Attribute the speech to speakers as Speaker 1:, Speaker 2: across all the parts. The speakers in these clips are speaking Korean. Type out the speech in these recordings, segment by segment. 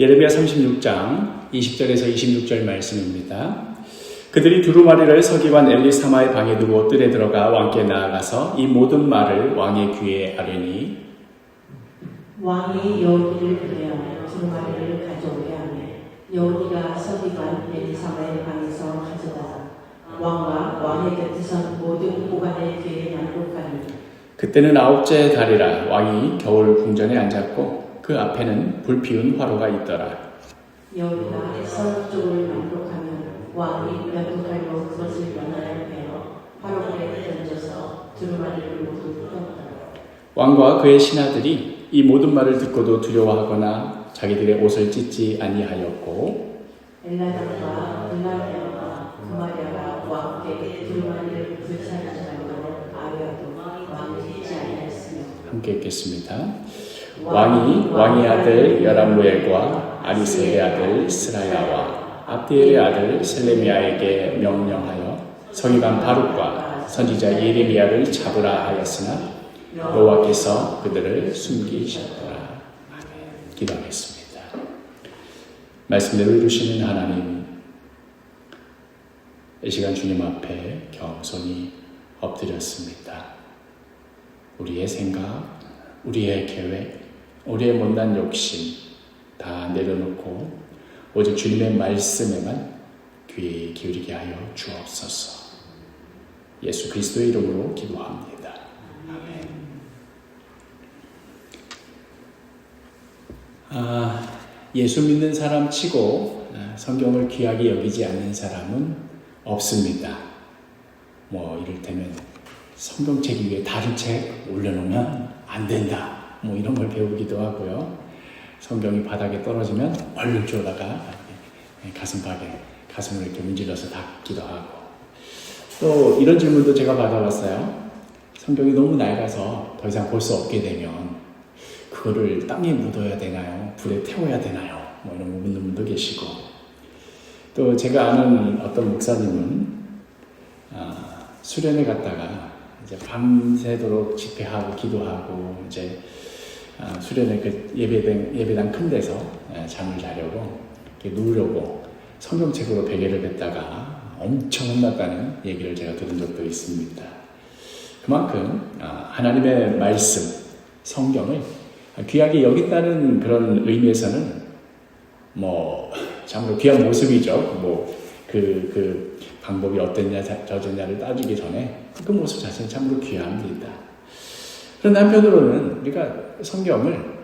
Speaker 1: 예레미야 36장 20절에서 26절 말씀입니다. 그들이 두루마리를 서기관 엘리사마의 방에 두고 뜰에 들어가 왕께 나아가서 이 모든 말을 왕의 귀에 아뢰니
Speaker 2: 왕이 여호디를 그래하여 두루마리를 가져오게 하며 여호디가 서기관 엘리사마의 방에서 가져다가 왕과 왕의 곁에 선 모든 고관의 귀에 낭독하니
Speaker 1: 그때는 아홉째 달이라 왕이 겨울 궁전에 앉았고 그 앞에는 불피운 화로가 있더라.
Speaker 2: 여호디가 서쪽을 낭독하면 왕이 면도칼로 그것을 연하여 베어 화로불에 던져서 두루마리를 모두 풀었더라.
Speaker 1: 왕과 그의 신하들이 이 모든 말을 듣고도 두려워하거나 자기들의 옷을 찢지 아니하였고
Speaker 2: 엘라담과 블라데아와 그마리아가 왕께 두루마리를 불사르지 말도록 아뢰어도 왕이 듣지 아니하였으며
Speaker 1: 함께 읽겠습니다. 왕이 왕의 아들 여람무엘과 아리셀의 아들 스라야와 압디엘의 아들 셀레미야에게 명령하여 서기관 바룩과 선지자 예레미야를 잡으라 하였으나 여호와께서 그들을 숨기셨더라. 아멘. 기도하겠습니다. 말씀대로 이루시는 하나님, 이 시간 주님 앞에 겸손히 엎드렸습니다. 우리의 생각, 우리의 계획, 우리의 못난 욕심 다 내려놓고 오직 주님의 말씀에만 귀 기울이게 하여 주옵소서. 예수 그리스도의 이름으로 기도합니다. 아멘. 예수 믿는 사람 치고 성경을 귀하게 여기지 않는 사람은 없습니다. 이를테면 성경책 위에 다른 책 올려놓으면 안 된다. 이런 걸 배우기도 하고요. 성경이 바닥에 떨어지면 얼른 주워다가 가슴을 이렇게 문질러서 닦기도 하고. 또 이런 질문도 제가 받아봤어요. 성경이 너무 낡아서 더 이상 볼 수 없게 되면 그거를 땅에 묻어야 되나요? 불에 태워야 되나요? 이런 거 묻는 분도 계시고. 또 제가 아는 어떤 목사님은 수련회 갔다가 이제 밤새도록 집회하고 기도하고 이제 수련회 그 예배당 큰 데서 잠을 자려고 누우려고 성경책으로 베개를 뱉다가 엄청 혼났다는 얘기를 제가 들은 적도 있습니다. 그만큼 하나님의 말씀, 성경을 귀하게 여긴다는 그런 의미에서는 참으로 귀한 모습이죠. 그 방법이 어땠냐 저랬냐를 따지기 전에 그 모습 자체는 참으로 귀합니다. 그런데 한편으로는 우리가 성경을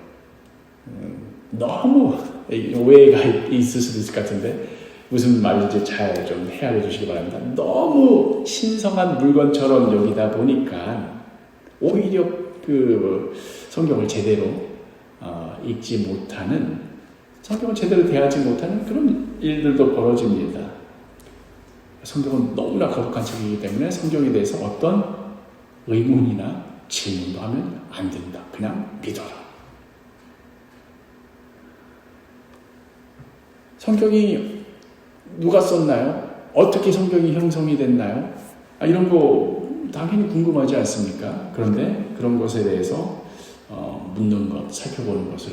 Speaker 1: 너무 오해가 있을 수도 있을 것 같은데 무슨 말인지 잘 좀 헤아려 주시기 바랍니다. 너무 신성한 물건처럼 여기다 보니까 오히려 그 성경을 제대로 읽지 못하는, 성경을 제대로 대하지 못하는 그런 일들도 벌어집니다. 성경은 너무나 거룩한 책이기 때문에 성경에 대해서 어떤 의문이나 질문도 하면 안 된다. 그냥 믿어라. 성경이 누가 썼나요? 어떻게 성경이 형성이 됐나요? 이런 거 당연히 궁금하지 않습니까? 그런데 그런 것에 대해서 묻는 것, 살펴보는 것을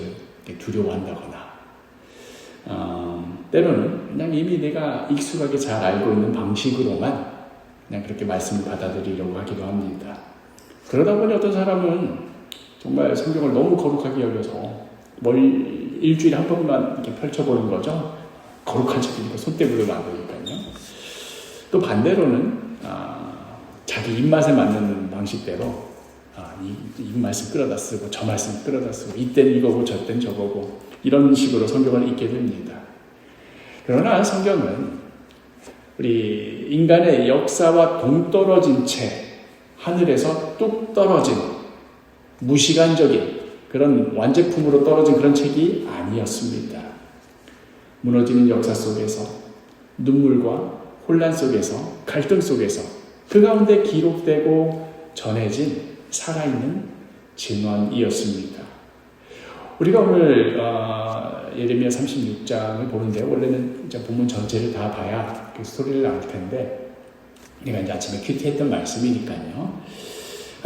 Speaker 1: 두려워한다거나 때로는 그냥 이미 내가 익숙하게 잘 알고 있는 방식으로만 그냥 그렇게 말씀을 받아들이려고 하기도 합니다. 그러다 보니 어떤 사람은 정말 성경을 너무 거룩하게 여겨서 일주일에 한 번만 이렇게 펼쳐보는 거죠. 거룩한 책이니까 손때문에 만드니까요. 또 반대로는 자기 입맛에 맞는 방식대로 이 말씀 끌어다 쓰고 저 말씀 끌어다 쓰고 이때는 이거고 저때는 저거고 이런 식으로 성경을 읽게 됩니다. 그러나 성경은 우리 인간의 역사와 동떨어진 채 하늘에서 뚝 떨어진 무시간적인 그런 완제품으로 떨어진 그런 책이 아니었습니다. 무너지는 역사 속에서 눈물과 혼란 속에서 갈등 속에서 그 가운데 기록되고 전해진 살아있는 진언이었습니다. 우리가 오늘 예레미야 36장을 보는데 원래는 이제 본문 전체를 다 봐야 그 스토리를 알 텐데 우리가 이제 아침에 큐티했던 말씀이니까요.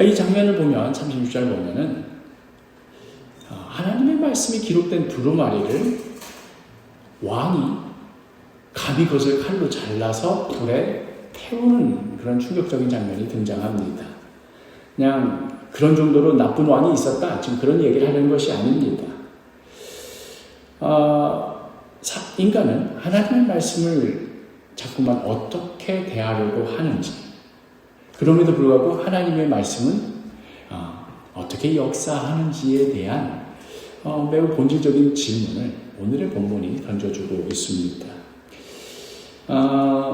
Speaker 1: 이 장면을 보면 36절 보면은 하나님의 말씀이 기록된 두루마리를 왕이 감히 그것을 칼로 잘라서 불에 태우는 그런 충격적인 장면이 등장합니다. 그냥 그런 정도로 나쁜 왕이 있었다. 지금 그런 얘기를 하는 것이 아닙니다. 인간은 하나님의 말씀을 자꾸만 어떻게 대하려고 하는지, 그럼에도 불구하고 하나님의 말씀은 어떻게 역사하는지에 대한 매우 본질적인 질문을 오늘의 본문이 던져주고 있습니다.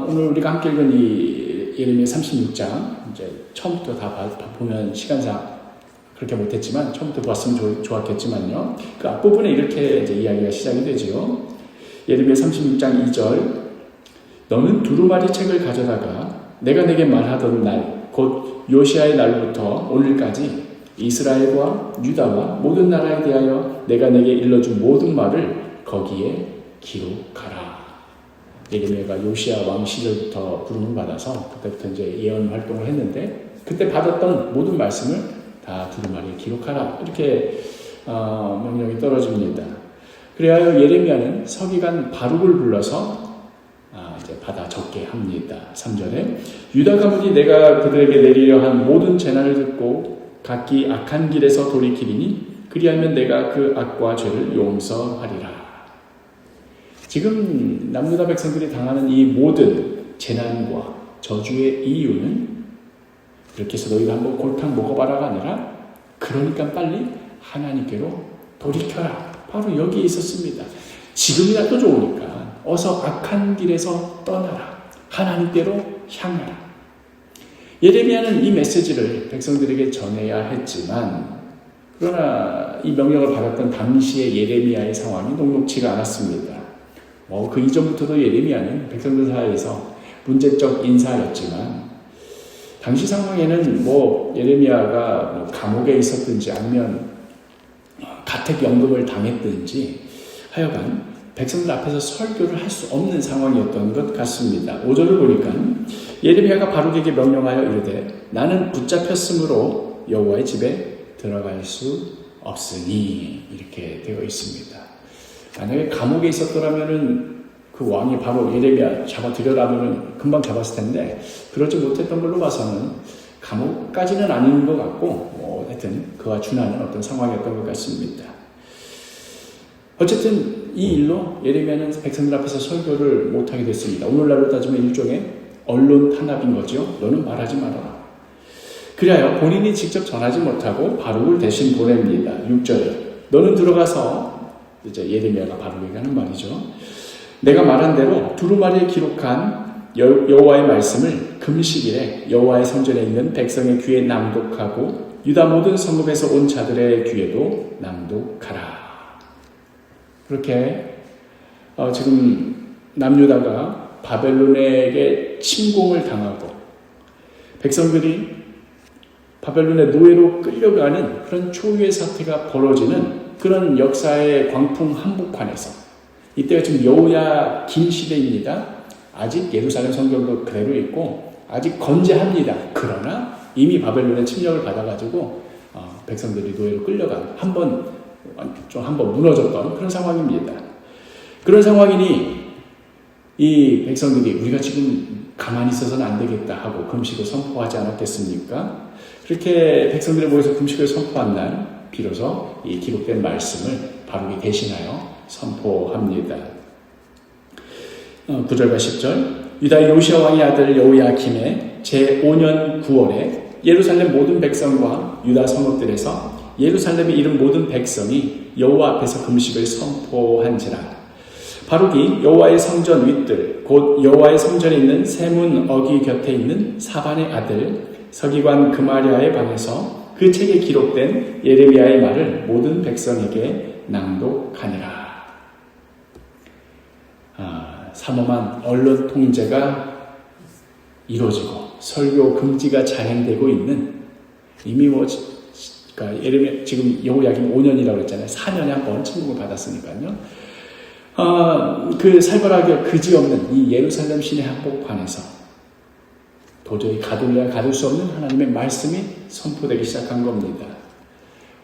Speaker 1: 오늘 우리가 함께 읽은 이 예레미야 36장, 이제 처음부터 다 보면 시간상 그렇게 못했지만 처음부터 봤으면 좋았겠지만요. 그 앞부분에 이렇게 이제 이야기가 시작이 되죠. 예레미야 36장 2절, 너는 두루마리 책을 가져다가 내가 내게 말하던 날, 곧 요시아의 날부터 오늘까지 이스라엘과 유다와 모든 나라에 대하여 내가 내게 일러준 모든 말을 거기에 기록하라. 예레미야가 요시아 왕 시절부터 부름을 받아서 그때부터 이제 예언 활동을 했는데, 그때 받았던 모든 말씀을 다 두루마리에 기록하라. 이렇게 명령이 떨어집니다. 그래야 예레미야는 서기관 바룩을 불러서 이제 받아 적게 합니다. 3절에 유다 가문이 내가 그들에게 내리려 한 모든 재난을 듣고 각기 악한 길에서 돌이키리니 그리하면 내가 그 악과 죄를 용서하리라. 지금 남유다 백성들이 당하는 이 모든 재난과 저주의 이유는 이렇게 해서 너희가 한번 골탕 먹어봐라가 아니라 그러니까 빨리 하나님께로 돌이켜라. 바로 여기에 있었습니다. 지금이라도 좋으니까 어서 악한 길에서 떠나라. 하나님께로 향하라. 예레미야는 이 메시지를 백성들에게 전해야 했지만, 그러나 이 명령을 받았던 당시의 예레미야의 상황이 녹록치가 않았습니다. 그 이전부터도 예레미야는 백성들 사이에서 문제적 인사였지만, 당시 상황에는 예레미야가 감옥에 있었든지 아니면 가택연금을 당했든지 하여간 백성들 앞에서 설교를 할 수 없는 상황이었던 것 같습니다. 5절을 보니까 예레미야가 바룩에게 명령하여 이르되 나는 붙잡혔으므로 여호와의 집에 들어갈 수 없으니, 이렇게 되어 있습니다. 만약에 감옥에 있었더라면은 그 왕이 바로 예레미야 잡아들여라면 금방 잡았을 텐데, 그러지 못했던 걸로 봐서는 감옥까지는 아닌 것 같고, 하여튼 그와 준하는 어떤 상황이었던 것 같습니다. 어쨌든 이 일로 예레미야는 백성들 앞에서 설교를 못하게 됐습니다. 오늘날로 따지면 일종의 언론 탄압인 거죠. 너는 말하지 말아라. 그리하여 본인이 직접 전하지 못하고 바룩을 대신 보냅니다. 6절에 너는 들어가서, 이제 예레미야가 바룩에게 하는 말이죠. 내가 말한 대로 두루마리에 기록한 여호와의 말씀을 금식일에 여호와의 성전에 있는 백성의 귀에 낭독하고 유다 모든 성읍에서 온 자들의 귀에도 낭독하라. 그렇게 지금 남유다가 바벨론에게 침공을 당하고 백성들이 바벨론의 노예로 끌려가는 그런 초유의 사태가 벌어지는 그런 역사의 광풍 한복판에서, 이때가 지금 여호야 긴 시대입니다. 아직 예루살렘 성전도 그대로 있고 아직 건재합니다. 그러나 이미 바벨론의 침략을 받아가지고 백성들이 노예로 끌려간 한번 무너졌던 그런 상황입니다. 그런 상황이니 이 백성들이 우리가 지금 가만히 있어서는 안 되겠다 하고 금식을 선포하지 않았겠습니까? 그렇게 백성들이 모여서 금식을 선포한 날 비로소 이 기록된 말씀을 바룩이 대신하여 선포합니다. 9절과 10절 유다의 요시아 왕의 아들 여호야김의 제5년 9월에 예루살렘 모든 백성과 유다 성읍들에서 예루살렘에 이른 모든 백성이 여호와 앞에서 금식을 선포한지라. 바룩이 여호와의 성전 윗들 곧 여호와의 성전에 있는 세문 어기 곁에 있는 사반의 아들 서기관 그마랴의 방에서 그 책에 기록된 예레미야의 말을 모든 백성에게 낭독하니라. 삼엄한 언론 통제가 이루어지고 설교 금지가 자행되고 있는, 이미 그러니까 예레미야 지금 여호야김 5년이라고 했잖아요. 4년에 한 번 침공을 받았으니까요. 그 살벌하게 그지없는 이 예루살렘 시내 한복판에서 도저히 가둘래야 가둘 수 없는 하나님의 말씀이 선포되기 시작한 겁니다.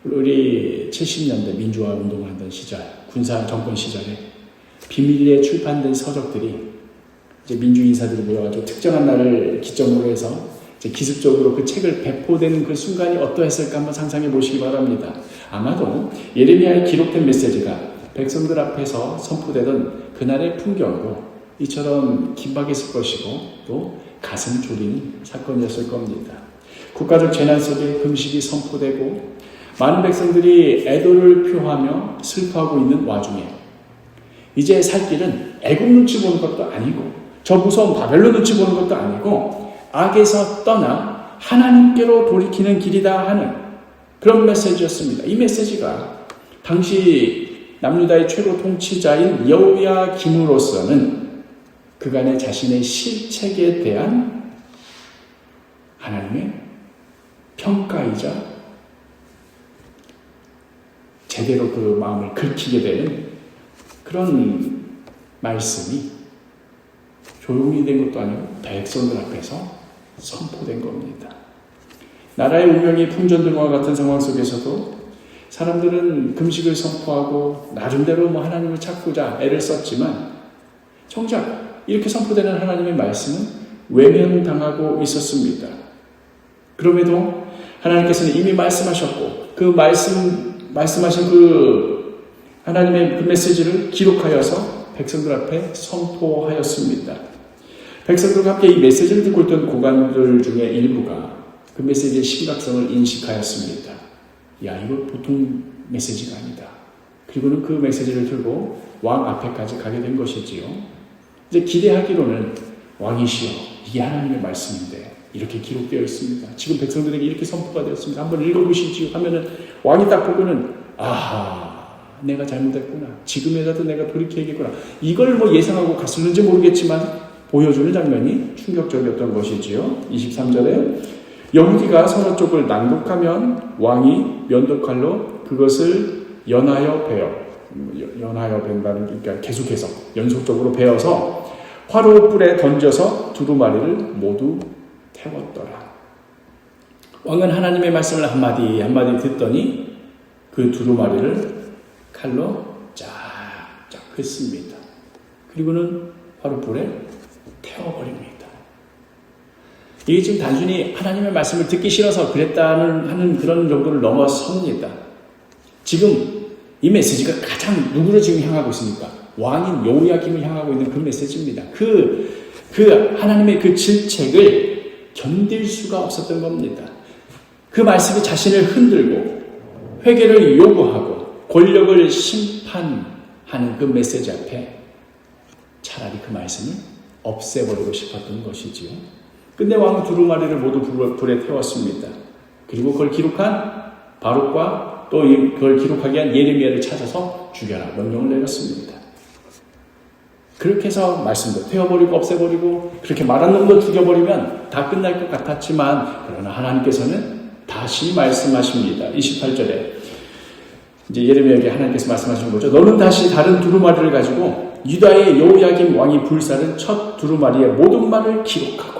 Speaker 1: 우리 70년대 민주화 운동을 하던 시절, 군사 정권 시절에 비밀리에 출판된 서적들이 이제 민주 인사들이 모여가지고 특정한 날을 기점으로 해서 이제 기습적으로 그 책을 배포되는 그 순간이 어떠했을까 한번 상상해 보시기 바랍니다. 아마도 예레미야에 기록된 메시지가 백성들 앞에서 선포되던 그날의 풍경도 이처럼 긴박했을 것이고 또 가슴 졸이는 사건이었을 겁니다. 국가적 재난 속에 금식이 선포되고 많은 백성들이 애도를 표하며 슬퍼하고 있는 와중에 이제 살 길은 애굽 눈치 보는 것도 아니고 저 무서운 바벨론 눈치 보는 것도 아니고 악에서 떠나 하나님께로 돌이키는 길이다 하는 그런 메시지였습니다. 이 메시지가 당시 남유다의 최고 통치자인 여호야김으로서는 그간의 자신의 실책에 대한 하나님의 평가이자 제대로 그 마음을 긁히게 되는 그런 말씀이 조용히 된 것도 아니고 백성들 앞에서 선포된 겁니다. 나라의 운명이 풍전등과 같은 상황 속에서도 사람들은 금식을 선포하고 나름대로 하나님을 찾고자 애를 썼지만 정작 이렇게 선포되는 하나님의 말씀은 외면당하고 있었습니다. 그럼에도 하나님께서는 이미 말씀하셨고 그 말씀하신 그 하나님의 그 메시지를 기록하여서 백성들 앞에 선포하였습니다. 백성들과 함께 이 메시지를 듣고 있던 고관들 중에 일부가 그 메시지의 심각성을 인식하였습니다. 야, 이거 보통 메시지가 아니다. 그리고는 그 메시지를 들고 왕 앞에까지 가게 된 것이지요. 이제 기대하기로는 왕이시여, 이게 하나님의 말씀인데 이렇게 기록되어 있습니다. 지금 백성들에게 이렇게 선포가 되었습니다. 한번 읽어보시지요 하면은 왕이 딱 보고는 아하, 내가 잘못했구나. 지금이라도 내가 돌이켜야겠구나. 이걸 예상하고 갔었는지 모르겠지만 보여주는 장면이 충격적이었던 것이지요. 23절에 여우기가 서로 쪽을 낭독하면 왕이 면도칼로 그것을 연하여 벤다는 그러니까 계속해서 연속적으로 베어서 화로 뿔에 던져서 두루마리를 모두 태웠더라. 왕은 하나님의 말씀을 한마디 한마디 듣더니 그 두루마리를 칼로 쫙쫙 긋습니다. 그리고는 화로 뿔에 태워버립니다. 이게 지금 단순히 하나님의 말씀을 듣기 싫어서 그랬다는 하는 그런 정도를 넘어섭니다. 지금 이 메시지가 가장 누구를 지금 향하고 있습니까? 왕인 여호야김을 향하고 있는 그 메시지입니다. 그 하나님의 그 질책을 견딜 수가 없었던 겁니다. 그 말씀이 자신을 흔들고 회개를 요구하고 권력을 심판하는 그 메시지 앞에 차라리 그 말씀을 없애버리고 싶었던 것이지요. 근데 왕은 두루마리를 모두 불에 태웠습니다. 그리고 그걸 기록한 바룩과 또 그걸 기록하게 한 예레미야를 찾아서 죽여라 명령을 내렸습니다. 그렇게 해서 말씀도 태워버리고 없애버리고 그렇게 말한 놈도 죽여버리면 다 끝날 것 같았지만 그러나 하나님께서는 다시 말씀하십니다. 28절에 이제 예레미야에게 하나님께서 말씀하시는 거죠. 너는 다시 다른 두루마리를 가지고 유다의 여호야김 왕이 불사른 첫 두루마리의 모든 말을 기록하고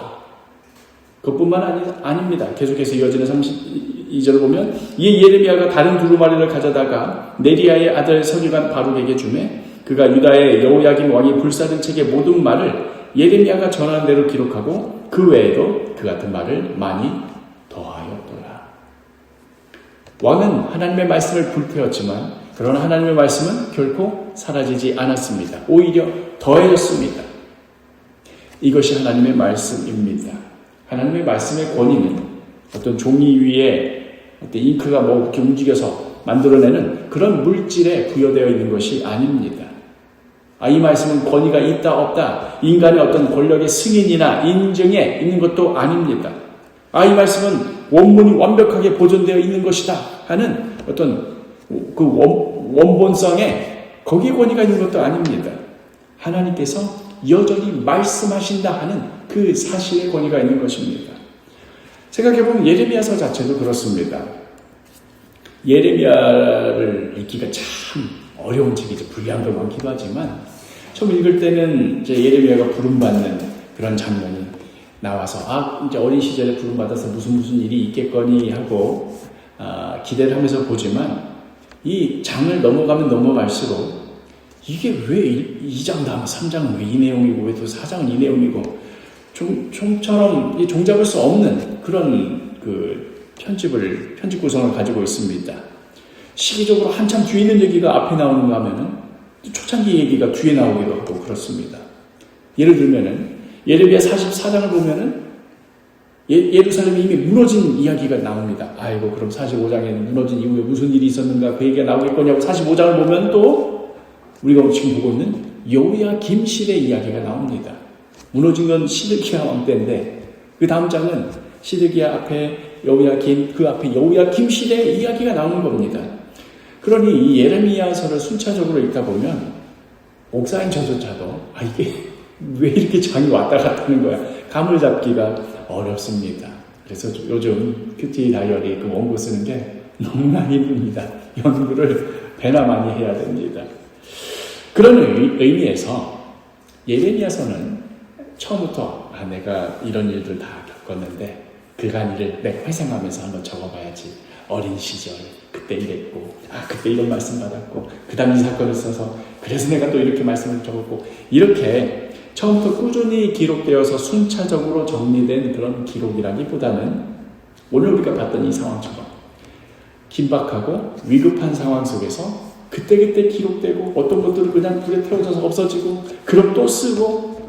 Speaker 1: 그것뿐만 아닙니다. 계속해서 이어지는 32절을 보면 이 예레미야가 다른 두루마리를 가져다가 네리야의 아들 서기관 바룩에게 주매 그가 유다의 여호야김 왕이 불사른 책의 모든 말을 예레미야가 전한 대로 기록하고 그 외에도 그 같은 말을 많이 더하였더라. 왕은 하나님의 말씀을 불태웠지만 그러나 하나님의 말씀은 결코 사라지지 않았습니다. 오히려 더해졌습니다. 이것이 하나님의 말씀입니다. 하나님의 말씀의 권위는 어떤 종이 위에 어떤 잉크가 이렇게 움직여서 만들어내는 그런 물질에 부여되어 있는 것이 아닙니다. 이 말씀은 권위가 있다 없다 인간의 어떤 권력의 승인이나 인증에 있는 것도 아닙니다. 이 말씀은 원문이 완벽하게 보존되어 있는 것이다 하는 어떤 그 원본성에 거기에 권위가 있는 것도 아닙니다. 하나님께서 여전히 말씀하신다 하는 그 사실의 권위가 있는 것입니다. 생각해보면 예레미야서 자체도 그렇습니다. 예레미야를 읽기가 참 어려운 책이죠. 불리한 걸 많기도 하지만 처음 읽을 때는 이제 예레미야가 부름받는 그런 장면이 나와서 이제 어린 시절에 부름받아서 무슨 일이 있겠거니 하고 기대를 하면서 보지만 이 장을 넘어가면 넘어갈수록 이게 왜 2장 다음 3장은 왜 이 내용이고 왜 또 4장은 이 내용이고 총처럼 종잡을 수 없는 그런 편집 구성을 가지고 있습니다. 시기적으로 한참 뒤에 있는 얘기가 앞에 나오는가 하면은 초창기 얘기가 뒤에 나오기도 하고 그렇습니다. 예를 들면은 예레미야 44장을 보면은 예루살렘이 이미 무너진 이야기가 나옵니다. 아이고 그럼 45장에는 무너진 이후에 무슨 일이 있었는가 그 얘기가 나오겠거냐고 45장을 보면 또 우리가 지금 보고 있는 여호야김 시대 이야기가 나옵니다. 무너진 건 시드기야 왕 때인데 그 다음 장은 시드기야 앞에 여호야김 그 앞에 여호야김 시대 이야기가 나오는 겁니다. 그러니 이 예레미야서를 순차적으로 읽다 보면 목사인 저조차도 이게 왜 이렇게 장이 왔다 갔다 하는 거야 감을 잡기가 어렵습니다. 그래서 요즘 큐티 다이어리 그 원고 쓰는 게 너무나 힘듭니다. 연구를 배나 많이 해야 됩니다. 그런 의미에서 예레미야서는 처음부터 내가 이런 일들 다 겪었는데 그간 일을 내가 회상하면서 한번 적어봐야지. 어린 시절 그때 이랬고 그때 이런 말씀 받았고 그 다음 이 사건이 있어서 그래서 내가 또 이렇게 말씀을 적었고 이렇게 처음부터 꾸준히 기록되어서 순차적으로 정리된 그런 기록이라기보다는 오늘 우리가 봤던 이 상황처럼 긴박하고 위급한 상황 속에서 그때그때 기록되고 어떤 것들을 그냥 불에 태워져서 없어지고 그럼 또 쓰고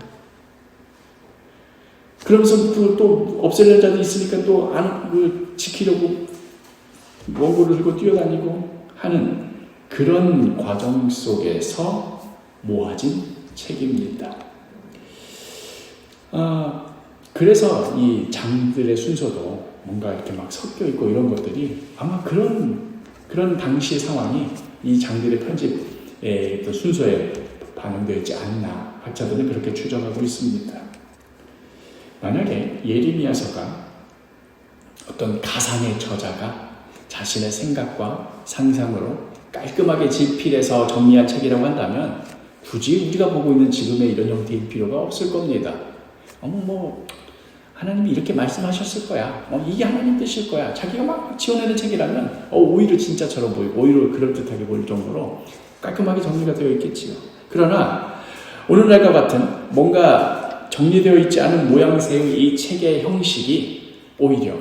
Speaker 1: 그러면서 또 없앨 자도 있으니까 또 지키려고 원고를 들고 뛰어다니고 하는 그런 과정 속에서 모아진 책입니다. 그래서 이 장들의 순서도 뭔가 이렇게 막 섞여 있고 이런 것들이 아마 그런 당시 상황이 이 장들의 편집의 또 순서에 반영되어 있지 않나 학자들은 그렇게 추정하고 있습니다. 만약에 예레미야서가 어떤 가상의 저자가 자신의 생각과 상상으로 깔끔하게 집필해서 정리한 책이라고 한다면 굳이 우리가 보고 있는 지금의 이런 형태일 필요가 없을 겁니다. 하나님이 이렇게 말씀하셨을 거야. 이게 하나님 뜻일 거야. 자기가 막 지어내는 책이라면 오히려 진짜처럼 보이고 오히려 그럴듯하게 보일 정도로 깔끔하게 정리가 되어 있겠지요. 그러나 오늘날과 같은 뭔가 정리되어 있지 않은 모양새의 이 책의 형식이 오히려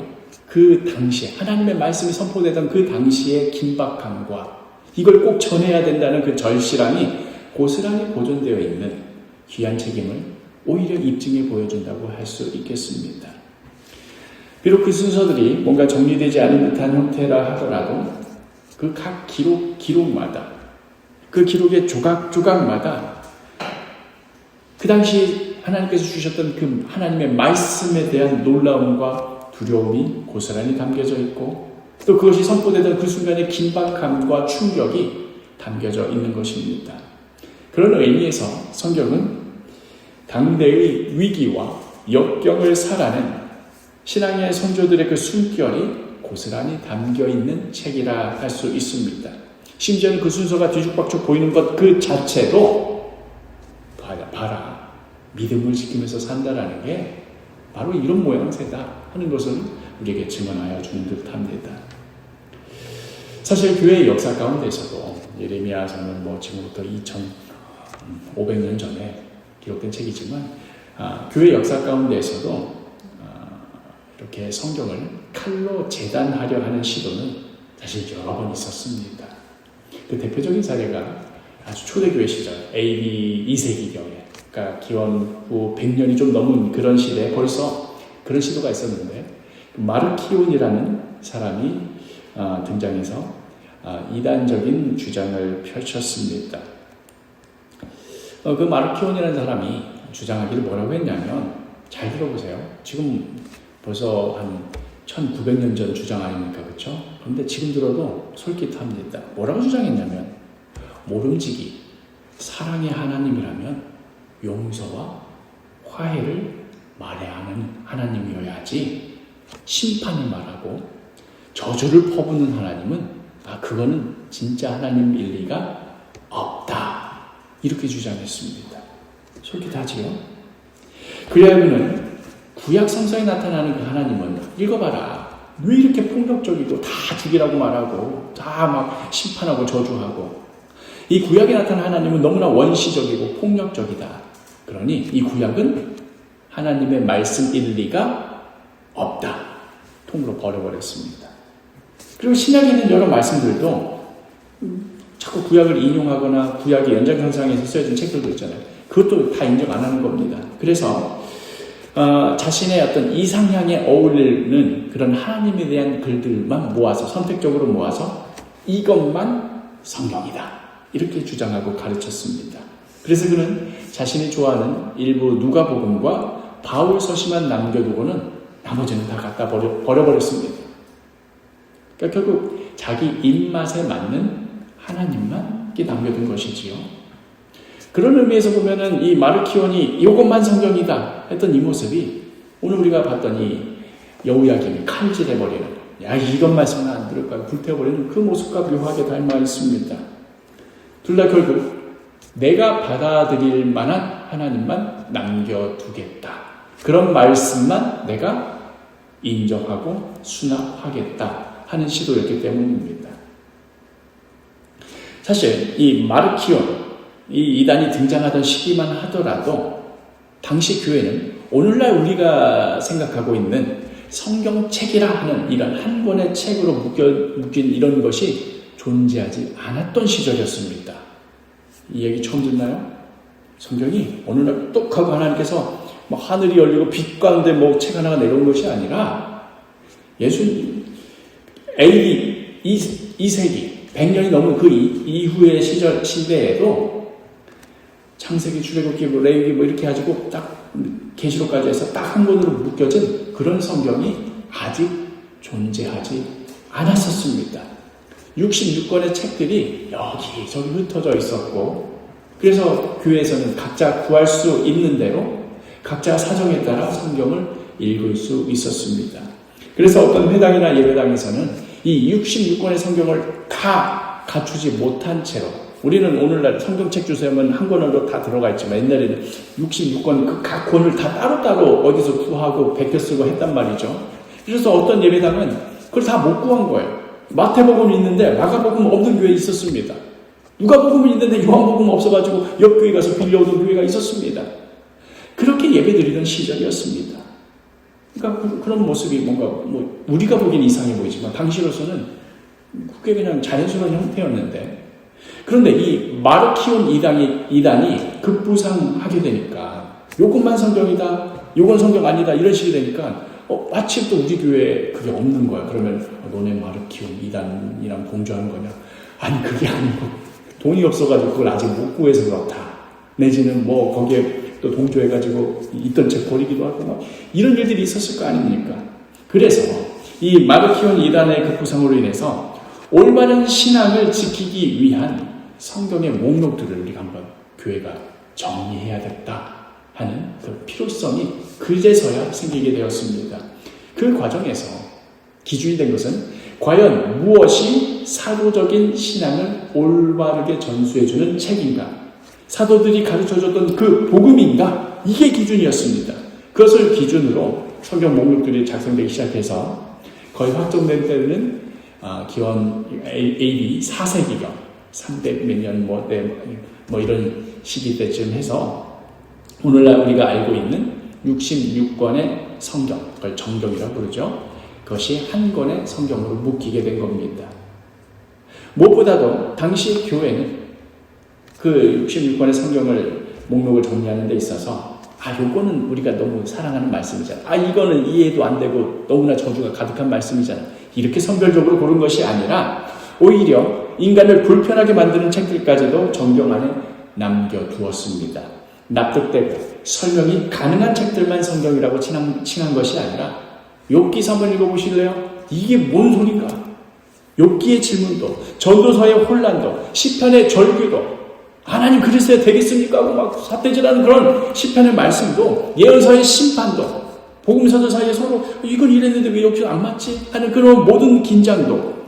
Speaker 1: 그 당시에 하나님의 말씀이 선포되던 그 당시의 긴박함과 이걸 꼭 전해야 된다는 그 절실함이 고스란히 보존되어 있는 귀한 책임을 오히려 입증해 보여준다고 할 수 있겠습니다. 비록 그 순서들이 뭔가 정리되지 않은 듯한 형태라 하더라도 그 각 기록마다 그 기록의 조각마다 그 당시 하나님께서 주셨던 그 하나님의 말씀에 대한 놀라움과 두려움이 고스란히 담겨져 있고 또 그것이 선포되던 그 순간의 긴박함과 충격이 담겨져 있는 것입니다. 그런 의미에서 성경은 당대의 위기와 역경을 살아낸 신앙의 선조들의 그 숨결이 고스란히 담겨있는 책이라 할 수 있습니다. 심지어는 그 순서가 뒤죽박죽 보이는 것 그 자체도 봐라 믿음을 지키면서 산다라는 게 바로 이런 모양새다 하는 것을 우리에게 증언하여 주는 듯합니다. 사실 교회의 역사 가운데서도 예레미야서는 지금부터 2500년 전에 기록된 책이지만 교회 역사 가운데에서도 이렇게 성경을 칼로 재단하려 하는 시도는 사실 여러 번 있었습니다. 그 대표적인 사례가 아주 초대교회 시절 AD 2세기경에 그러니까 기원 후 100년이 좀 넘은 그런 시대에 벌써 그런 시도가 있었는데 마르키온이라는 사람이 등장해서 이단적인 주장을 펼쳤습니다. 그 마르키온이라는 사람이 주장하기를 뭐라고 했냐면 잘 들어보세요. 지금 벌써 한 1900년 전 주장 아닙니까? 그렇죠? 그런데 지금 들어도 솔깃합니다. 뭐라고 주장했냐면 모름지기 사랑의 하나님이라면 용서와 화해를 말해야 하는 하나님이어야지 심판을 말하고 저주를 퍼부는 하나님은 그거는 진짜 하나님일 리가 없다. 이렇게 주장했습니다. 솔깃하지요? 그리하여는 구약 성서에 나타나는 그 하나님은 읽어봐라. 왜 이렇게 폭력적이고 다 죽이라고 말하고 다 막 심판하고 저주하고 이 구약에 나타난 하나님은 너무나 원시적이고 폭력적이다. 그러니 이 구약은 하나님의 말씀 일리가 없다. 통으로 버려버렸습니다. 그리고 신약에 있는 여러 말씀들도 자꾸 구약을 인용하거나 구약의 연장선상에서 쓰여진 책들도 있잖아요. 그것도 다 인정 안 하는 겁니다. 그래서 자신의 어떤 이상향에 어울리는 그런 하나님에 대한 글들만 모아서 선택적으로 모아서 이것만 성경이다. 이렇게 주장하고 가르쳤습니다. 그래서 그는 자신이 좋아하는 일부 누가복음과 바울 서시만 남겨두고는 나머지는 다 갖다 버려버렸습니다. 그러니까 결국 자기 입맛에 맞는 하나님만 남겨둔 것이지요. 그런 의미에서 보면은 이 마르키온이 이것만 성경이다 했던 이 모습이 오늘 우리가 봤던 이 여우야김이 칼질해버리는, 야 이것만 쓰면 안 들을까 불태워버리는 그 모습과 묘하게 닮아 있습니다. 둘 다 결국 내가 받아들일 만한 하나님만 남겨두겠다. 그런 말씀만 내가 인정하고 수납하겠다 하는 시도였기 때문입니다. 사실 이 마르키온, 이 이단이 등장하던 시기만 하더라도 당시 교회는 오늘날 우리가 생각하고 있는 성경책이라 하는 이런 한 권의 책으로 묶인 이런 것이 존재하지 않았던 시절이었습니다. 이 얘기 처음 듣나요? 성경이 오늘날 똑하고 하나님께서 하늘이 열리고 빛 가운데 책 하나가 내려온 것이 아니라 예수님 AD 2세기 100년이 넘은 그 이후의 시대에도 창세기, 출애굽기, 레위기 이렇게 가지고 딱 계시록까지 해서 딱 한 권으로 묶여진 그런 성경이 아직 존재하지 않았었습니다. 66권의 책들이 여기저기 흩어져 있었고, 그래서 교회에서는 각자 구할 수 있는 대로 각자 사정에 따라 성경을 읽을 수 있었습니다. 그래서 어떤 회당이나 예배당에서는 이 66권의 성경을 다 갖추지 못한 채로, 우리는 오늘날 성경책 주세요면 한 권으로 다 들어가 있지만 옛날에는 66권 그 각 권을 다 따로따로 어디서 구하고 베껴 쓰고 했단 말이죠. 그래서 어떤 예배당은 그걸 다 못 구한 거예요. 마태복음이 있는데 마가복음 없는 교회 있었습니다. 누가복음은 있는데 요한복음 없어가지고 옆 교회 가서 빌려오던 교회가 있었습니다. 그렇게 예배드리던 시절이었습니다. 그러니까 그런 모습이 뭔가 우리가 보기엔 이상해 보이지만 당시로서는 그게 그냥 자연스러운 형태였는데, 그런데 이 마르키온 이단이 급부상하게 되니까 요것만 성경이다, 요건 성경 아니다 이런 식이 되니까 마침 또 우리 교회에 그게 없는 거야. 그러면 너네 마르키온 이단이랑 동조하는 거냐? 아니 그게 아니고 돈이 없어가지고 그걸 아직 못 구해서 그렇다. 내지는 거기에 또 동조해가지고 있던 책 버리기도 하고 이런 일들이 있었을 거 아닙니까? 그래서 이 마르키온 이단의 급부상으로 인해서 올바른 신앙을 지키기 위한 성경의 목록들을 우리가 한번 교회가 정리해야겠다 하는 그 필요성이 그제서야 생기게 되었습니다. 그 과정에서 기준이 된 것은 과연 무엇이 사도적인 신앙을 올바르게 전수해주는 책인가, 사도들이 가르쳐줬던 그 복음인가, 이게 기준이었습니다. 그것을 기준으로 성경 목록들이 작성되기 시작해서 거의 확정된 때는 기원 AD 4세기경 300 몇 년 이런 시기 때쯤 해서 오늘날 우리가 알고 있는 66권의 성경, 그걸 정경이라고 부르죠. 그것이 한 권의 성경으로 묶이게 된 겁니다. 무엇보다도 당시 교회는 그 66권의 성경을 목록을 정리하는 데 있어서 요거는 우리가 너무 사랑하는 말씀이잖아. 이거는 이해도 안 되고 너무나 저주가 가득한 말씀이잖아. 이렇게 선별적으로 고른 것이 아니라 오히려 인간을 불편하게 만드는 책들까지도 정경 안에 남겨두었습니다. 납득되고 설명이 가능한 책들만 성경이라고 칭한 것이 아니라 욥기서 한번 읽어보실래요? 이게 뭔 소린가? 욥기의 질문도, 전도서의 혼란도, 시편의 절규도, 하나님 그리스도에 되겠습니까? 하고 삿대질하는 그런 시편의 말씀도, 예언서의 심판도, 복음서도 사이에 서로 이건 이랬는데 왜 여기 안 맞지? 하는 그런 모든 긴장도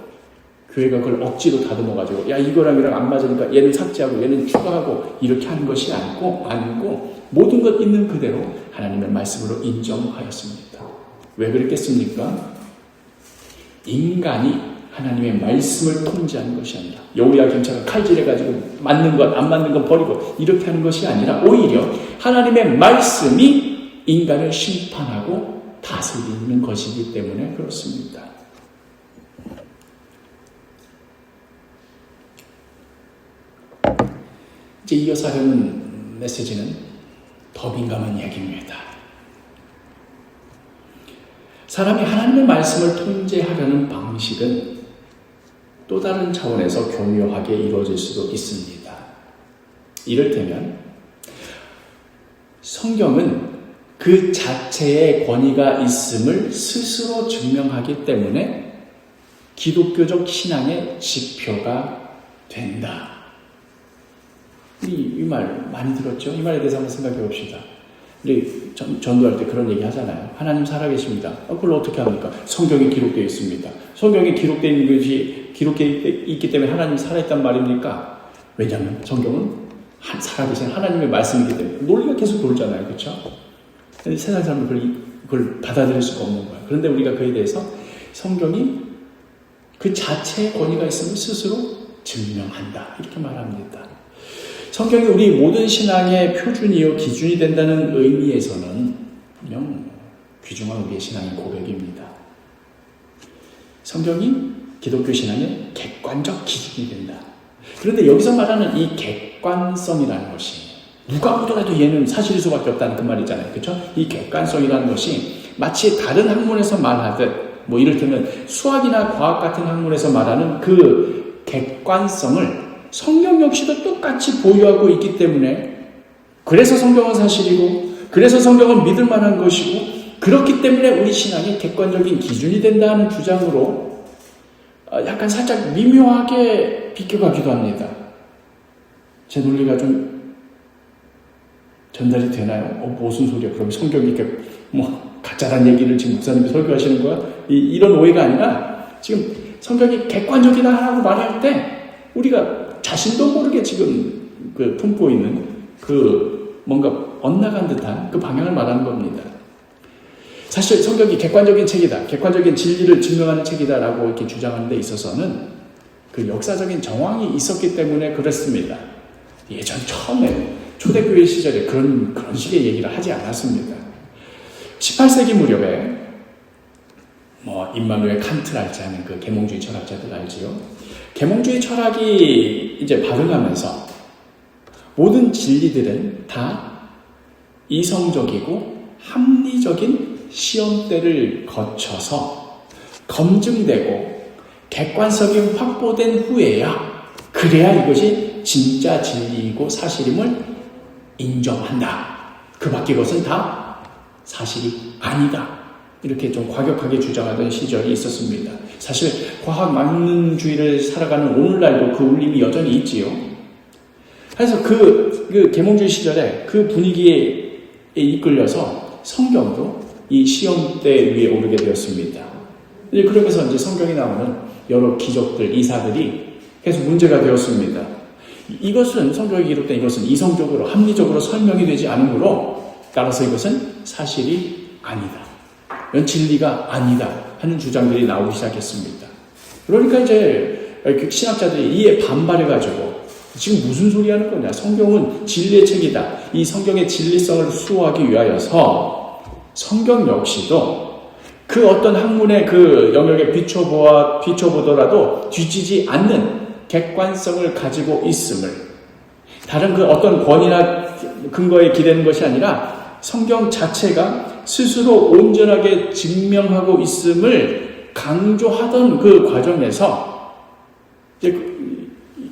Speaker 1: 교회가 그걸 억지로 다듬어가지고 이거랑 안 맞으니까 얘는 삭제하고 얘는 추가하고 이렇게 하는 것이 아니고 모든 것 있는 그대로 하나님의 말씀으로 인정하였습니다. 왜 그랬겠습니까? 인간이 하나님의 말씀을 통제하는 것이 아니라 여우야 경찰은 칼질해가지고 맞는 것, 안 맞는 것 버리고 이렇게 하는 것이 아니라 오히려 하나님의 말씀이 인간을 심판하고 다스리는 것이기 때문에 그렇습니다. 이제 이어서 하려는 메시지는 더 민감한 이야기입니다. 사람이 하나님의 말씀을 통제하려는 방식은 또 다른 차원에서 교묘하게 이루어질 수도 있습니다. 이를테면 성경은 그 자체의 권위가 있음을 스스로 증명하기 때문에 기독교적 신앙의 지표가 된다. 이 말 많이 들었죠? 이 말에 대해서 한번 생각해 봅시다. 우리 전도할 때 그런 얘기 하잖아요. 하나님 살아계십니다. 그걸 어떻게 합니까? 성경에 기록되어 있습니다. 성경에 기록되어 있는 것이 기록되어 있기 때문에 하나님 살아있단 말입니까? 왜냐하면 성경은 살아계신 하나님의 말씀이기 때문에 논리가 계속 돌잖아요. 그렇죠? 세상 사람은 그걸 받아들일 수가 없는 거예요. 그런데 우리가 그에 대해서 성경이 그 자체의 권위가 있음을 스스로 증명한다. 이렇게 말합니다. 성경이 우리 모든 신앙의 표준이요 기준이 된다는 의미에서는 분명 귀중한 우리의 신앙의 고백입니다. 성경이 기독교 신앙의 객관적 기준이 된다. 그런데 여기서 말하는 이 객관성이라는 것이 누가 보더라도 얘는 사실일 수밖에 없다는 그 말이잖아요. 그렇죠? 이 객관성이라는 것이 마치 다른 학문에서 말하듯 이를테면 수학이나 과학 같은 학문에서 말하는 그 객관성을 성경 역시도 똑같이 보유하고 있기 때문에 그래서 성경은 사실이고 그래서 성경은 믿을 만한 것이고 그렇기 때문에 우리 신앙이 객관적인 기준이 된다는 주장으로 약간 살짝 미묘하게 비껴가기도 합니다. 제 논리가 좀 전달이 되나요? 무슨 소리야? 그럼 성경이 이렇게 가짜란 얘기를 지금 목사님이 설교하시는 거야? 이런 오해가 아니라 지금 성경이 객관적이다라고 말할 때 우리가 자신도 모르게 지금 품고 있는 뭔가 엇나간 듯한 그 방향을 말하는 겁니다. 사실 성경이 객관적인 책이다, 객관적인 진리를 증명하는 책이다라고 이렇게 주장하는 데 있어서는 그 역사적인 정황이 있었기 때문에 그랬습니다. 예전 처음에 초대교회 시절에 그런 식의 얘기를 하지 않았습니다. 18세기 무렵에 임마누엘 칸트랄지 하는 그 계몽주의 철학자들 알지요? 계몽주의 철학이 이제 발흥하면서 모든 진리들은 다 이성적이고 합리적인 시험대를 거쳐서 검증되고 객관성이 확보된 후에야 그래야 이것이 진짜 진리이고 사실임을 인정한다. 그 밖의 것은 다 사실이 아니다. 이렇게 좀 과격하게 주장하던 시절이 있었습니다. 사실 과학 만능주의를 살아가는 오늘날도 그 울림이 여전히 있지요. 그래서 그 계몽주의 시절에 그 분위기에 이끌려서 성경도 이 시험대 위에 오르게 되었습니다. 그러면서 이제 성경에 나오는 여러 기적들, 이사들이 계속 문제가 되었습니다. 이것은 성경에 기록된 이것은 이성적으로 합리적으로 설명이 되지 않으므로 따라서 이것은 사실이 아니다. 이건 진리가 아니다 하는 주장들이 나오기 시작했습니다. 그러니까 이제 신학자들이 이에 반발해가지고 지금 무슨 소리 하는 거냐? 성경은 진리의 책이다. 이 성경의 진리성을 수호하기 위하여서 성경 역시도 그 어떤 학문의 그 영역에 비춰보더라도 뒤지지 않는 객관성을 가지고 있음을 다른 그 어떤 권위나 근거에 기대는 것이 아니라 성경 자체가 스스로 온전하게 증명하고 있음을 강조하던 그 과정에서 이제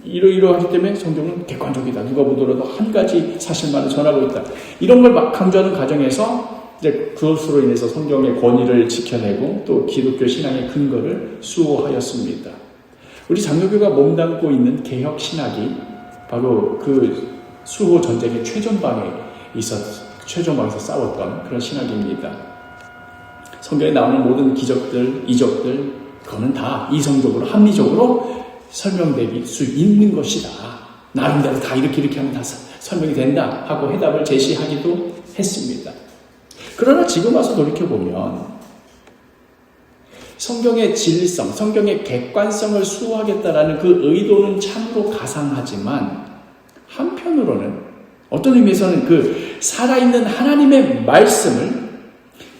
Speaker 1: 이러하기 때문에 성경은 객관적이다. 누가 보더라도 한 가지 사실만을 전하고 있다. 이런 걸 막 강조하는 과정에서 이제 그것으로 인해서 성경의 권위를 지켜내고 또 기독교 신앙의 근거를 수호하였습니다. 우리 장로교가 몸담고 있는 개혁 신학이 바로 그 수호 전쟁의 최전방에서 싸웠던 그런 신학입니다. 성경에 나오는 모든 기적들, 이적들, 그거는 다 이성적으로, 합리적으로 설명될 수 있는 것이다. 나름대로 다 이렇게 하면 다 설명이 된다 하고 해답을 제시하기도 했습니다. 그러나 지금 와서 돌이켜보면 성경의 진리성, 성경의 객관성을 수호하겠다라는 그 의도는 참으로 가상하지만 한편으로는 어떤 의미에서는 그 살아있는 하나님의 말씀을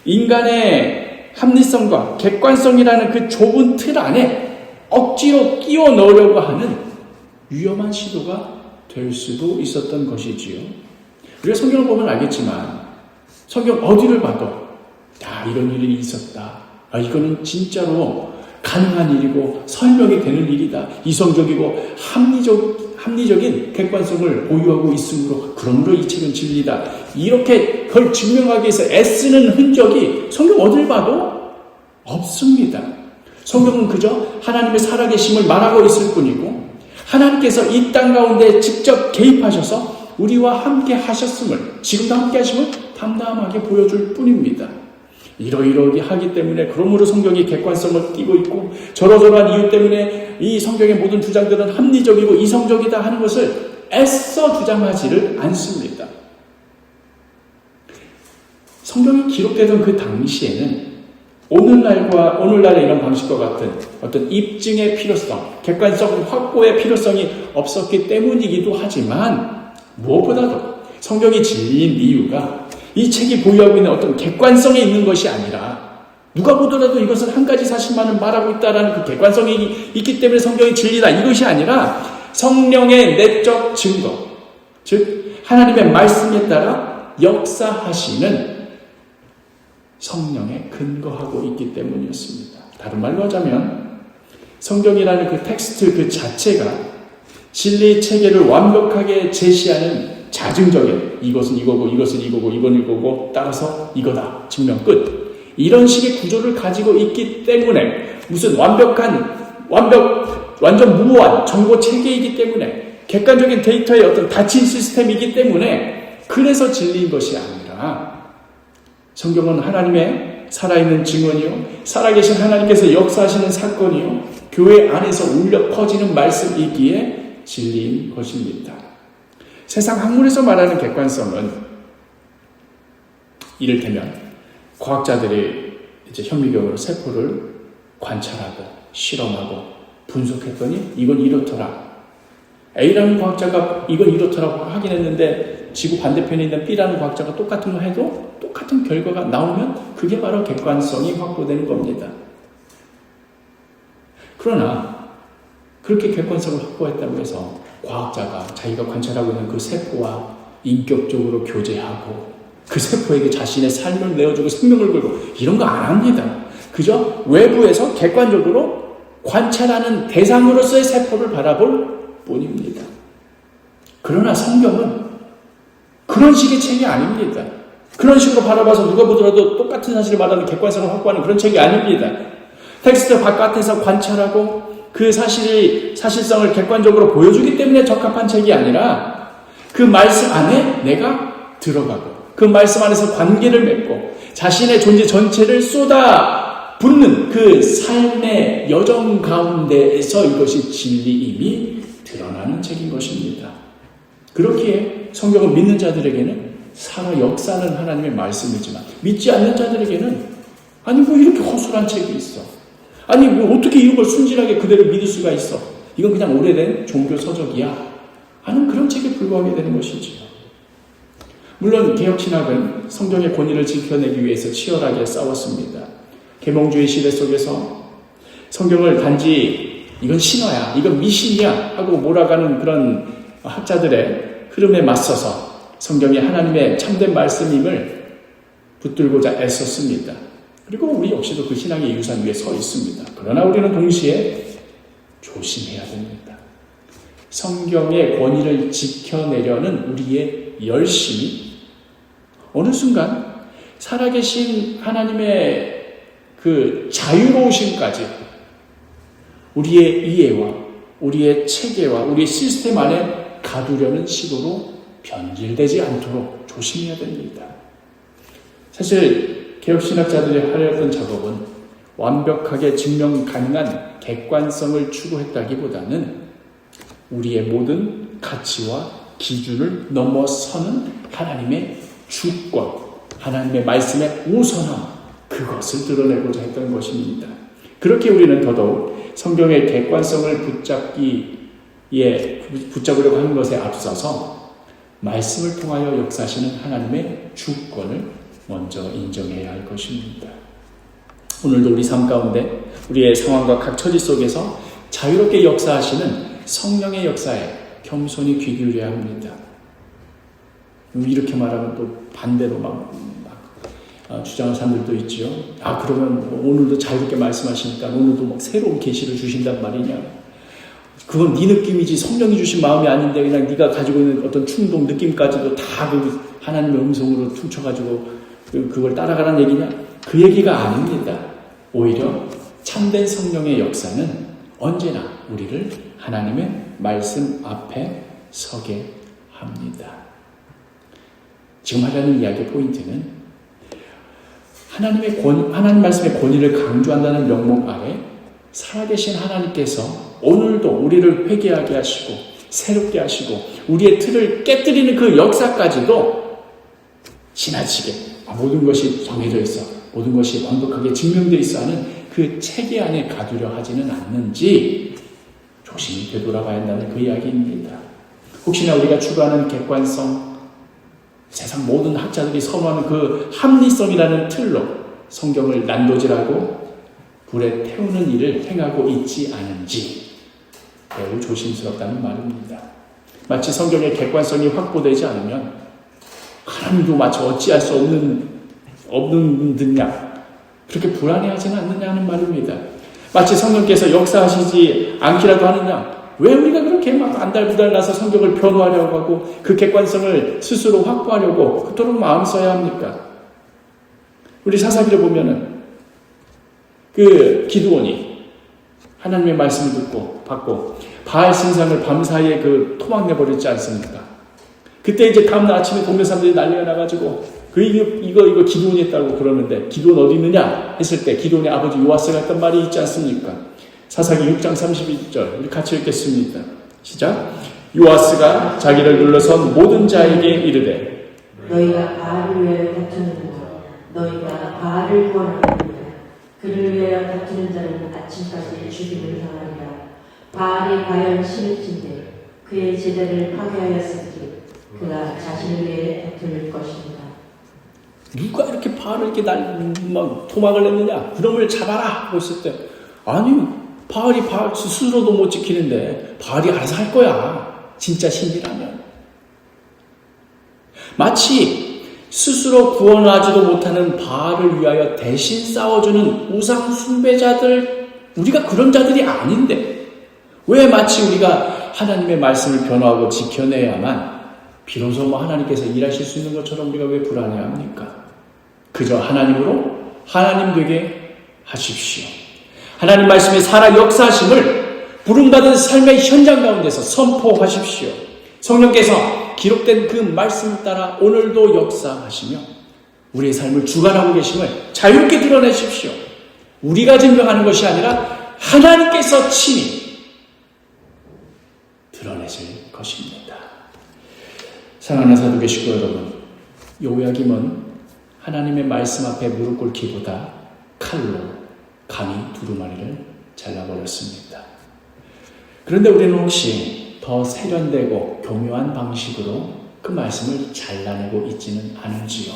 Speaker 1: 인간의 합리성과 객관성이라는 그 좁은 틀 안에 억지로 끼워 넣으려고 하는 위험한 시도가 될 수도 있었던 것이지요. 우리가 성경을 보면 알겠지만 성경 어디를 봐도 이런 일이 있었다. 이거는 진짜로 가능한 일이고 설명이 되는 일이다. 이성적이고 합리적인 객관성을 보유하고 있으므로 그러므로 이 책은 진리다. 이렇게 그걸 증명하기 위해서 애쓰는 흔적이 성경 어딜 봐도 없습니다. 성경은 그저 하나님의 살아계심을 말하고 있을 뿐이고 하나님께서 이 땅 가운데 직접 개입하셔서 우리와 함께 하셨음을, 지금도 함께 하심을 담담하게 보여줄 뿐입니다. 이러이러하게 하기 때문에 그러므로 성경이 객관성을 띠고 있고 저러저러한 이유 때문에 이 성경의 모든 주장들은 합리적이고 이성적이다 하는 것을 애써 주장하지를 않습니다. 성경이 기록되던 그 당시에는 오늘날의 이런 방식과 같은 어떤 입증의 필요성, 객관성 확보의 필요성이 없었기 때문이기도 하지만 무엇보다도 성경이 진리인 이유가 이 책이 보유하고 있는 어떤 객관성에 있는 것이 아니라 누가 보더라도 이것은 한 가지 사실만을 말하고 있다라는 그 객관성이 있기 때문에 성경이 진리다 이것이 아니라 성령의 내적 증거, 즉 하나님의 말씀에 따라 역사하시는 성령에 근거하고 있기 때문이었습니다. 다른 말로 하자면 성경이라는 그 텍스트 그 자체가 진리 체계를 완벽하게 제시하는 자증적인 이것은 이거고 이것은 이거고 이건 이거고 따라서 이거다 증명 끝 이런 식의 구조를 가지고 있기 때문에 무슨 완전 무모한 정보 체계이기 때문에 객관적인 데이터의 어떤 닫힌 시스템이기 때문에 그래서 진리인 것이 아니라 성경은 하나님의 살아있는 증언이요 살아계신 하나님께서 역사하시는 사건이요 교회 안에서 울려 퍼지는 말씀이기에 진리인 것입니다. 세상 학문에서 말하는 객관성은 이를테면 과학자들이 이제 현미경으로 세포를 관찰하고 실험하고 분석했더니 이건 이렇더라. A라는 과학자가 이건 이렇더라고 하긴 했는데 지구 반대편에 있는 B라는 과학자가 똑같은 거 해도 똑같은 결과가 나오면 그게 바로 객관성이 확보되는 겁니다. 그러나 그렇게 객관성을 확보했다고 해서 과학자가 자기가 관찰하고 있는 그 세포와 인격적으로 교제하고 그 세포에게 자신의 삶을 내어주고 생명을 걸고 이런 거 안 합니다. 그저 외부에서 객관적으로 관찰하는 대상으로서의 세포를 바라볼 뿐입니다. 그러나 성경은 그런 식의 책이 아닙니다. 그런 식으로 바라봐서 누가 보더라도 똑같은 사실을 말하는 객관성을 확보하는 그런 책이 아닙니다. 텍스트 바깥에서 관찰하고 그 사실성을 객관적으로 보여주기 때문에 적합한 책이 아니라 그 말씀 안에 내가 들어가고 그 말씀 안에서 관계를 맺고 자신의 존재 전체를 쏟아 붓는 그 삶의 여정 가운데에서 이것이 진리임이 드러나는 책인 것입니다. 그렇기에 성경을 믿는 자들에게는 살아 역사하는 하나님의 말씀이지만 믿지 않는 자들에게는 아니 뭐 이렇게 허술한 책이 있어. 아니 뭐 어떻게 이런 걸 순진하게 그대로 믿을 수가 있어. 이건 그냥 오래된 종교 서적이야 하는 그런 책에 불과하게 되는 것이지요. 물론 개혁신학은 성경의 권위를 지켜내기 위해서 치열하게 싸웠습니다. 계몽주의 시대 속에서 성경을 단지 이건 신화야, 이건 미신이야 하고 몰아가는 그런 학자들의 흐름에 맞서서 성경이 하나님의 참된 말씀임을 붙들고자 애썼습니다. 그리고 우리 역시도 그 신앙의 유산 위에 서 있습니다. 그러나 우리는 동시에 조심해야 됩니다. 성경의 권위를 지켜내려는 우리의 열심이 어느 순간 살아계신 하나님의 그 자유로우심까지 우리의 이해와 우리의 체계와 우리의 시스템 안에 가두려는 시도로 변질되지 않도록 조심해야 됩니다. 사실 개혁신학자들이 하려던 작업은 완벽하게 증명 가능한 객관성을 추구했다기보다는 우리의 모든 가치와 기준을 넘어서는 하나님의 주권, 하나님의 말씀의 우선함, 그것을 드러내고자 했던 것입니다. 그렇게 우리는 더더욱 성경의 객관성을 붙잡으려고 하는 것에 앞서서 말씀을 통하여 역사하시는 하나님의 주권을 먼저 인정해야 할 것입니다. 오늘도 우리 삶 가운데 우리의 상황과 각 처지 속에서 자유롭게 역사하시는 성령의 역사에 겸손히 귀 기울여야 합니다. 이렇게 말하면 또 반대로 막 주장하는 사람들도 있죠. 그러면 오늘도 자유롭게 말씀하시니까 오늘도 막 새로운 계시를 주신단 말이냐. 그건 네 느낌이지 성령이 주신 마음이 아닌데 그냥 네가 가지고 있는 어떤 충동, 느낌까지도 다 그 하나님의 음성으로 퉁쳐가지고 그걸 따라가라는 얘기냐? 그 얘기가 아닙니다. 오히려 참된 성령의 역사는 언제나 우리를 하나님의 말씀 앞에 서게 합니다. 지금 하려는 이야기의 포인트는 하나님 말씀의 권위를 강조한다는 명목 아래 살아계신 하나님께서 오늘도 우리를 회개하게 하시고 새롭게 하시고 우리의 틀을 깨뜨리는 그 역사까지도 지나치게 모든 것이 정해져 있어, 모든 것이 완벽하게 증명되어 있어 하는 그 체계 안에 가두려 하지는 않는지 조심히 되돌아봐야 한다는 그 이야기입니다. 혹시나 우리가 추구하는 객관성, 세상 모든 학자들이 선호하는 그 합리성이라는 틀로 성경을 난도질하고 불에 태우는 일을 행하고 있지 않은지 매우 조심스럽다는 말입니다. 마치 성경의 객관성이 확보되지 않으면 하나님도 마치 어찌할 수 없는 듯냐 그렇게 불안해하지는 않느냐 하는 말입니다. 마치 성령께서 역사하시지 않기라도 하느냐, 왜 우리가 그렇게 막 안달부달 나서 성경을 변호하려고 하고 그 객관성을 스스로 확보하려고 그토록 마음 써야 합니까? 우리 사사기를 보면은 그 기드온이 하나님의 말씀을 듣고 받고 바알 신상을 밤사이에 그 토막내버렸지 않습니까? 그때 이제 다음날 아침에 동네 사람들이 난리가 나가지고 이거 기드온이 했다고 그러는데 기드온 어디 있느냐 했을 때 기드온의 아버지 요아스가 했던 말이 있지 않습니까? 사사기 6장 32절 우리 같이 읽겠습니다. 시작. 요아스가 자기를 둘러선 모든 자에게 이르되
Speaker 2: 너희가 바알을 위하여 다투는가 너희가 바알을 구하느니라 그를 위하여 다투는 자는 아침까지 죽임을 당하리라. 바알이 과연 신일진데 그의 제자를 파괴하였으니 그가 자신을 위해 다툴 것입니다.
Speaker 1: 누가 이렇게 바알을 이렇게 토막을 냈느냐? 그놈을 잡아라! 하고 있을 때 아니 바알이 바알 스스로도 못 지키는데 바알이 알아서 할 거야. 진짜 신이라면. 마치 스스로 구원하지도 못하는 바알을 위하여 대신 싸워주는 우상 숭배자들, 우리가 그런 자들이 아닌데 왜 마치 우리가 하나님의 말씀을 변화하고 지켜내야만 비로소 하나님께서 일하실 수 있는 것처럼 우리가 왜 불안해합니까? 그저 하나님으로 하나님 되게 하십시오. 하나님 말씀의 살아 역사하심을 부름받은 삶의 현장 가운데서 선포하십시오. 성령께서 기록된 그 말씀 따라 오늘도 역사하시며 우리의 삶을 주관하고 계심을 자유롭게 드러내십시오. 우리가 증명하는 것이 아니라 하나님께서 친히 드러내실 것입니다. 사랑하는 사도계 식구 여러분, 요야김은 하나님의 말씀 앞에 무릎 꿇기보다 칼로 감히 두루마리를 잘라버렸습니다. 그런데 우리는 혹시 더 세련되고 교묘한 방식으로 그 말씀을 잘라내고 있지는 않은지요?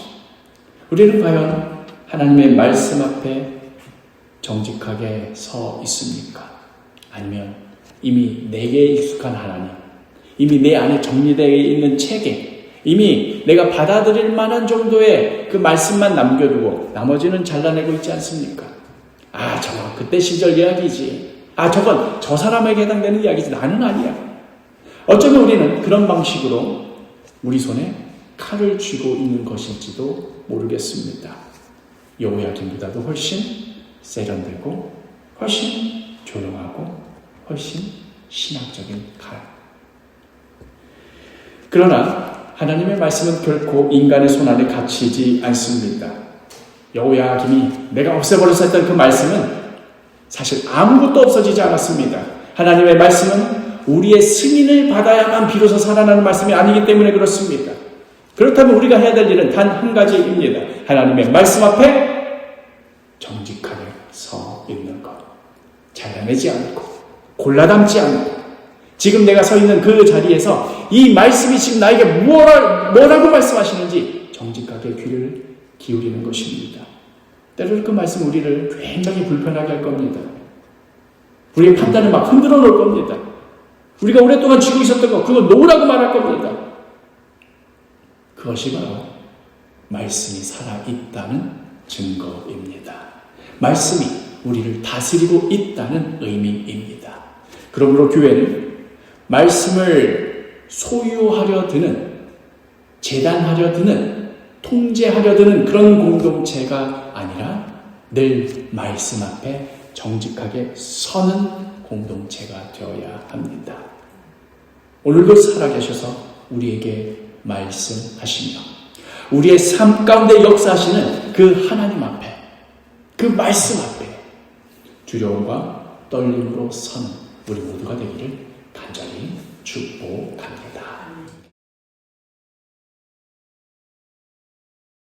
Speaker 1: 우리는 과연 하나님의 말씀 앞에 정직하게 서 있습니까? 아니면 이미 내게 익숙한 하나님, 이미 내 안에 정리되어 있는 체계, 이미 내가 받아들일 만한 정도의 그 말씀만 남겨두고 나머지는 잘라내고 있지 않습니까? 저건 그때 시절 이야기지. 저건 저 사람에게 해당되는 이야기지. 나는 아니야. 어쩌면 우리는 그런 방식으로 우리 손에 칼을 쥐고 있는 것일지도 모르겠습니다. 여호야김보다도 훨씬 세련되고 훨씬 조용하고 훨씬 신학적인 칼. 그러나 하나님의 말씀은 결코 인간의 손 안에 갇히지 않습니다. 여호야김이 내가 없애버려서 했던 그 말씀은 사실 아무것도 없어지지 않았습니다. 하나님의 말씀은 우리의 승인을 받아야만 비로소 살아나는 말씀이 아니기 때문에 그렇습니다. 그렇다면 우리가 해야 될 일은 단 한 가지입니다. 하나님의 말씀 앞에 정직하게 서 있는 것. 나타내지 않고 골라 담지 않고 지금 내가 서 있는 그 자리에서 이 말씀이 지금 나에게 뭐라고 말씀하시는지 정직하게 귀를 기울이는 것입니다. 때로는 그 말씀 우리를 굉장히 불편하게 할 겁니다. 우리의 판단을 막 흔들어 놓을 겁니다. 우리가 오랫동안 쥐고 있었던 거 그거 놓으라고 말할 겁니다. 그것이 바로 말씀이 살아있다는 증거입니다. 말씀이 우리를 다스리고 있다는 의미입니다. 그러므로 교회는 말씀을 소유하려 드는, 재단하려 드는, 통제하려 드는 그런 공동체가 아니라 늘 말씀 앞에 정직하게 서는 공동체가 되어야 합니다. 오늘도 살아계셔서 우리에게 말씀하시며 우리의 삶 가운데 역사하시는 그 하나님 앞에, 그 말씀 앞에 두려움과 떨림으로 서는 우리 모두가 되기를 간절히 축복합니다.